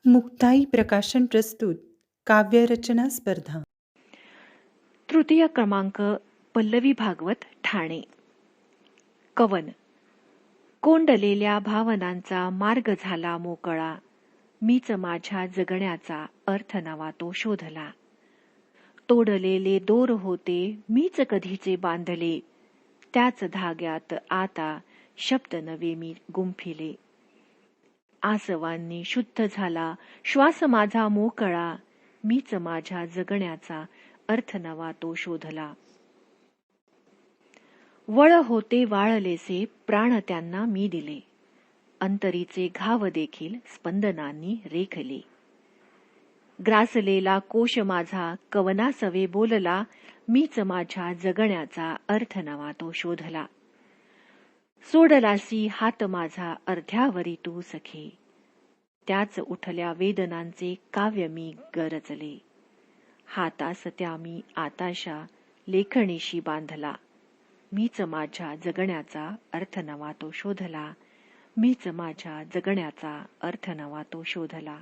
मुक्ताई प्रकाशन प्रस्तुत काव्यरचना स्पर्धा. तृतीय क्रमांक पल्लवी भागवत ठाणे. कवन. कोंडलेल्या भावनांचा मार्ग झाला मोकळा, मीच माझ्या जगण्याचा अर्थ नवा तो शोधला. तोडलेले दोर होते मीच कधीचे बांधले, त्याच धाग्यात आता शब्द नवे मी गुंफिले. आसवांनी शुद्ध झाला श्वास माझा मोकळा, मीच माझ्या जगण्याचा अर्थ नवा तो शोधला. वळ होते वाळलेसे प्राण त्यांना मी दिले, अंतरीचे घाव देखील स्पंदनांनी रेखले. ग्रासलेला कोश माझा कवनासवे बोलला, मीच माझ्या जगण्याचा अर्थ नवा तो शोधला. सोडलासी हात माझा अर्ध्यावरी तू सखे, त्याच उठल्या वेदनांचे काव्य मी गरजले. हातास त्या मी आताशा लेखणीशी बांधला, मीच माझ्या जगण्याचा अर्थ नवा तो शोधला. मीच माझ्या जगण्याचा अर्थ नवा तो शोधला.